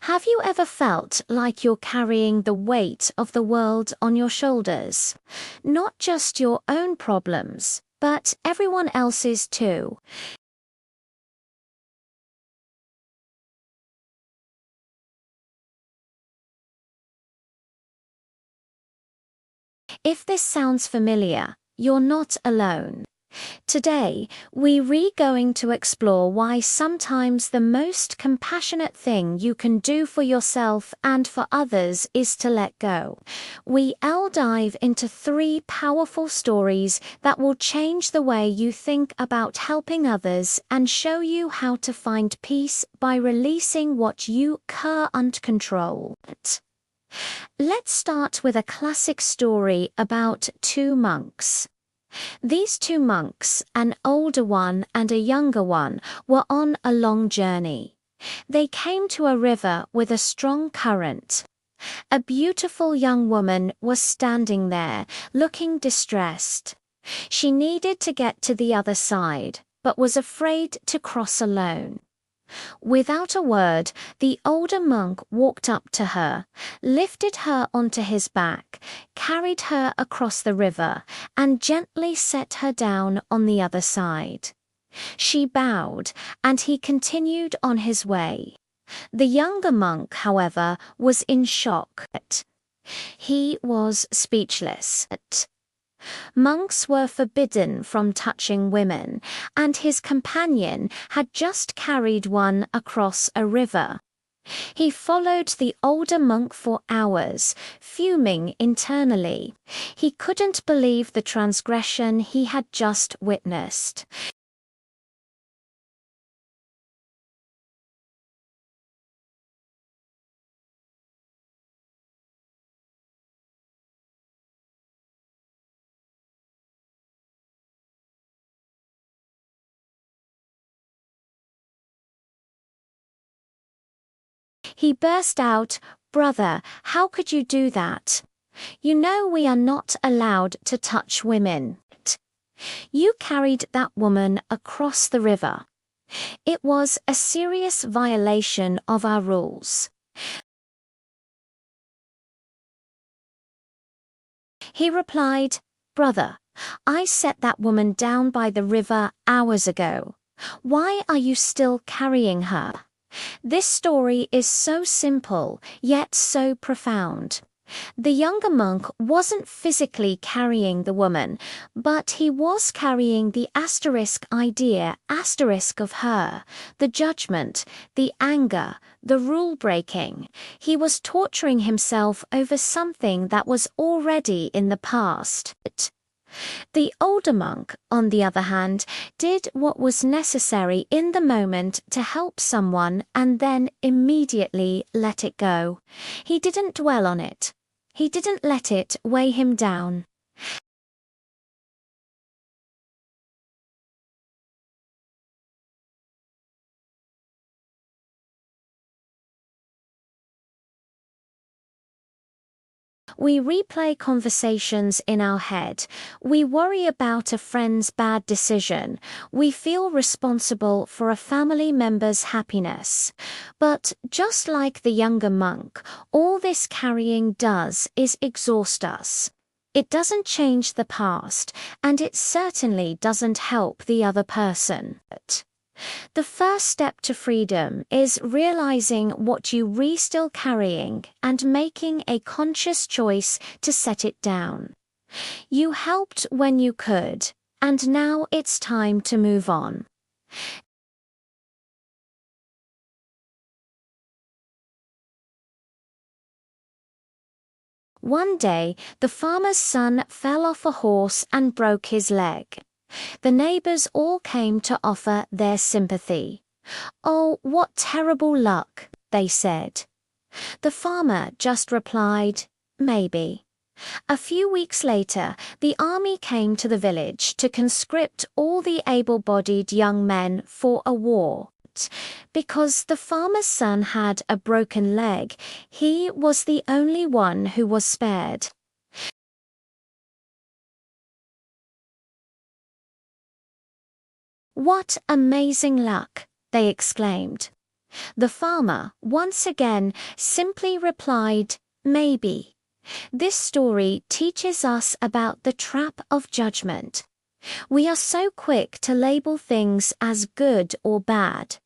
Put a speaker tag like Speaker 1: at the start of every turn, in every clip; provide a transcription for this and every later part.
Speaker 1: Have you ever felt like you're carrying the weight of the world on your shoulders? Not just your own problems, but everyone else's too. If this sounds familiar, you're not alone. Today, we're going to explore why sometimes the most compassionate thing you can do for yourself and for others is to let go. We'll dive into 3 powerful stories that will change the way you think about helping others and show you how to find peace by releasing what you can't control. Let's start with a classic story about 2 monks. These 2 monks, an older one and a younger one, were on a long journey. They came to a river with a strong current. A beautiful young woman was standing there, looking distressed. She needed to get to the other side, but was afraid to cross alone. Without a word, the older monk walked up to her, lifted her onto his back, carried her across the river, and gently set her down on the other side. She bowed, and he continued on his way. The younger monk, however, was in shock. He was speechless. Monks were forbidden from touching women, and his companion had just carried one across a river. He followed the older monk for hours, fuming internally. He couldn't believe the transgression he had just witnessed. He burst out, "Brother, how could you do that? You know we are not allowed to touch women. You carried that woman across the river. It was a serious violation of our rules." He replied, "Brother, I set that woman down by the river hours ago. Why are you still carrying her?" This story is so simple, yet so profound. The younger monk wasn't physically carrying the woman, but he was carrying the asterisk idea of her, the judgment, the anger, the rule breaking. He was torturing himself over something that was already in the past. The older monk, on the other hand, did what was necessary in the moment to help someone and then immediately let it go. He didn't dwell on it. He didn't let it weigh him down. We replay conversations in our head. We worry about a friend's bad decision. We feel responsible for a family member's happiness. But just like the younger monk, all this carrying does is exhaust us. It doesn't change the past, and it certainly doesn't help the other person. The first step to freedom is realizing what you're still carrying and making a conscious choice to set it down. You helped when you could, and now it's time to move on. One day, the farmer's son fell off a horse and broke his leg. The neighbors all came to offer their sympathy. "Oh, what terrible luck," they said. The farmer just replied, "Maybe." A few weeks later, the army came to the village to conscript all the able-bodied young men for a war. Because the farmer's son had a broken leg, he was the only one who was spared. "What amazing luck!" they exclaimed. The farmer, once again, simply replied, maybe. This story teaches us about the trap of judgment. We are so quick to label things as good or bad.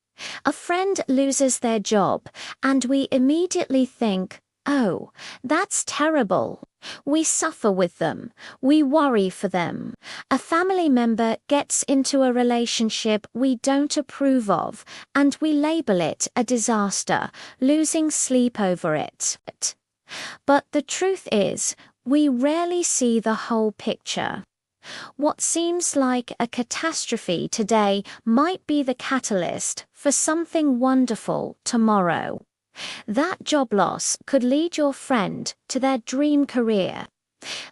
Speaker 1: A friend loses their job, and we immediately think, oh, that's terrible. We suffer with them. We worry for them. A family member gets into a relationship we don't approve of, and we label it a disaster, losing sleep over it. But the truth is, we rarely see the whole picture. What seems like a catastrophe today might be the catalyst for something wonderful tomorrow. That job loss could lead your friend to their dream career.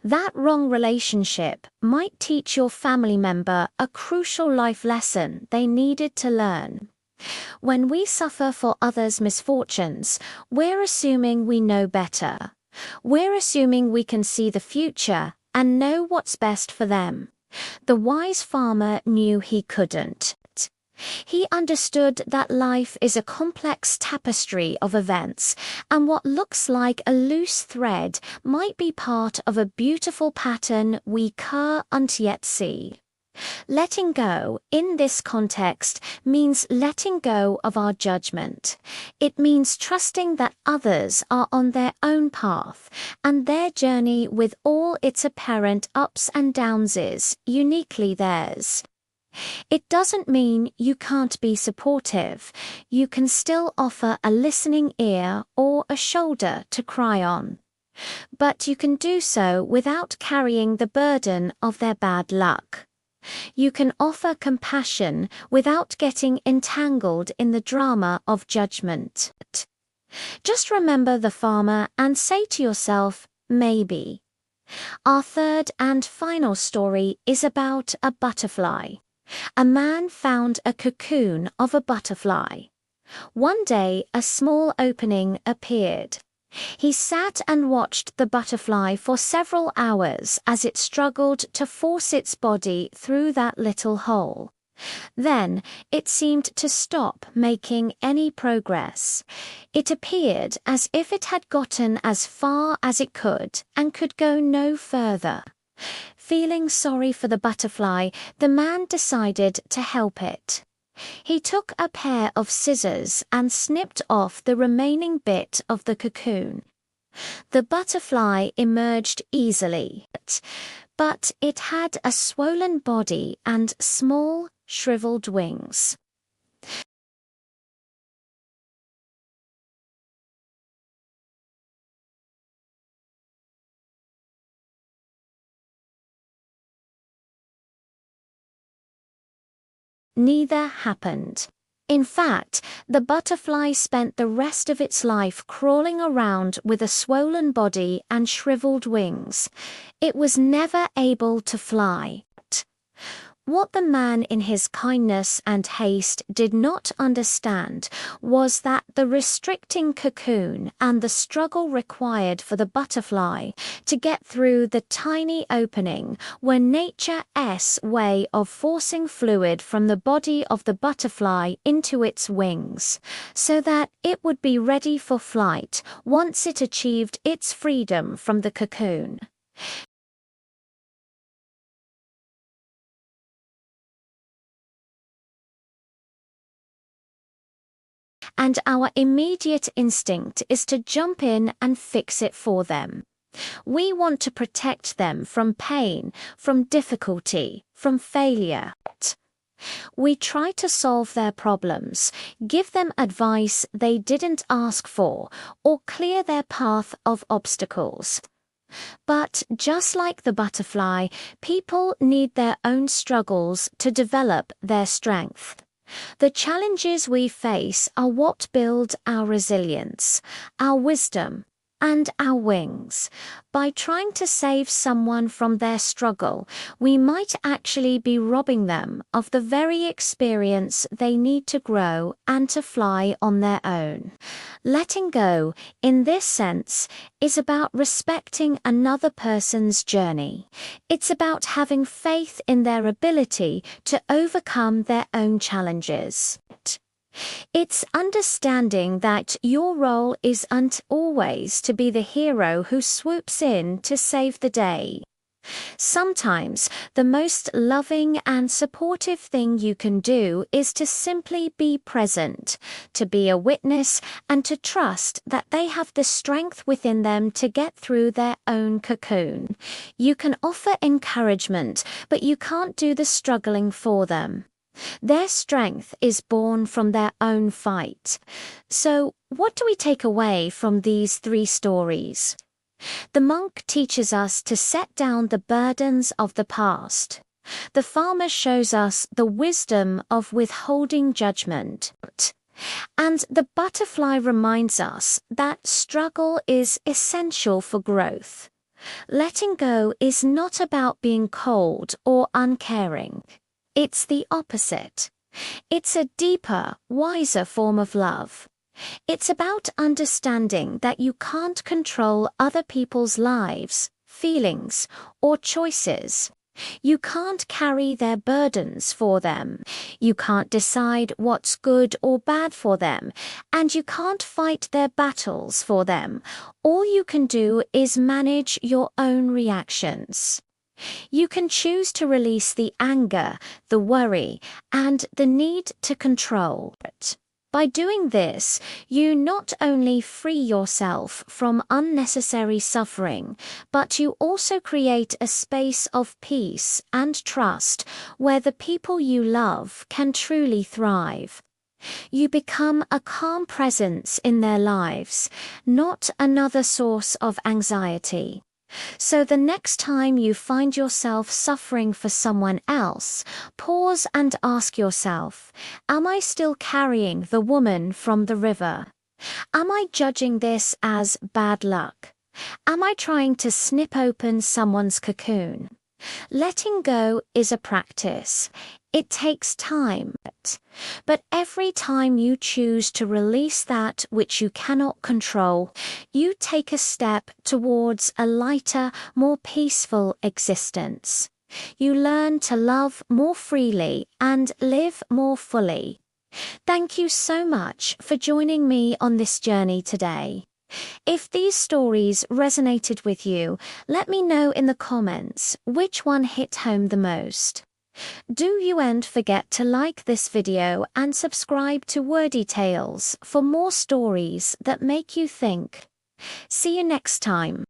Speaker 1: That wrong relationship might teach your family member a crucial life lesson they needed to learn. When we suffer for others' misfortunes, we're assuming we know better. We're assuming we can see the future and know what's best for them. The wise farmer knew he couldn't. He understood that life is a complex tapestry of events, and what looks like a loose thread might be part of a beautiful pattern we can't yet see. Letting go, in this context, means letting go of our judgment. It means trusting that others are on their own path, and their journey with all its apparent ups and downs is uniquely theirs. It doesn't mean you can't be supportive. You can still offer a listening ear or a shoulder to cry on. But you can do so without carrying the burden of their bad luck. You can offer compassion without getting entangled in the drama of judgment. Just remember the farmer and say to yourself, maybe. Our third and final story is about a butterfly. A man found a cocoon of a butterfly. One day, a small opening appeared. He sat and watched the butterfly for several hours as it struggled to force its body through that little hole. Then, it seemed to stop making any progress. It appeared as if it had gotten as far as it could and could go no further. Feeling sorry for the butterfly, the man decided to help it. He took a pair of scissors and snipped off the remaining bit of the cocoon. The butterfly emerged easily, but it had a swollen body and small, shriveled wings. Neither happened. In fact, the butterfly spent the rest of its life crawling around with a swollen body and shriveled wings. It was never able to fly. What the man in his kindness and haste did not understand was that the restricting cocoon and the struggle required for the butterfly to get through the tiny opening were nature's way of forcing fluid from the body of the butterfly into its wings, so that it would be ready for flight once it achieved its freedom from the cocoon. And our immediate instinct is to jump in and fix it for them. We want to protect them from pain, from difficulty, from failure. We try to solve their problems, give them advice they didn't ask for, or clear their path of obstacles. But just like the butterfly, people need their own struggles to develop their strength. The challenges we face are what build our resilience, our wisdom, and our wings. By trying to save someone from their struggle, we might actually be robbing them of the very experience they need to grow and to fly on their own. Letting go, in this sense, is about respecting another person's journey. It's about having faith in their ability to overcome their own challenges. It's understanding that your role isn't always to be the hero who swoops in to save the day. Sometimes the most loving and supportive thing you can do is to simply be present, to be a witness, and to trust that they have the strength within them to get through their own cocoon. You can offer encouragement, but you can't do the struggling for them. Their strength is born from their own fight. So, what do we take away from these 3 stories? The monk teaches us to set down the burdens of the past. The farmer shows us the wisdom of withholding judgment. And the butterfly reminds us that struggle is essential for growth. Letting go is not about being cold or uncaring. It's the opposite. It's a deeper, wiser form of love. It's about understanding that you can't control other people's lives, feelings, or choices. You can't carry their burdens for them. You can't decide what's good or bad for them, and you can't fight their battles for them. All you can do is manage your own reactions. You can choose to release the anger, the worry, and the need to control it. By doing this, you not only free yourself from unnecessary suffering, but you also create a space of peace and trust where the people you love can truly thrive. You become a calm presence in their lives, not another source of anxiety. So the next time you find yourself suffering for someone else, pause and ask yourself, am I still carrying the woman from the river? Am I judging this as bad luck? Am I trying to snip open someone's cocoon? Letting go is a practice. It takes time, but every time you choose to release that which you cannot control, you take a step towards a lighter, more peaceful existence. You learn to love more freely and live more fully. Thank you so much for joining me on this journey today. If these stories resonated with you, let me know in the comments which one hit home the most. Do you and forget to like this video and subscribe to Wordy Tales for more stories that make you think. See you next time.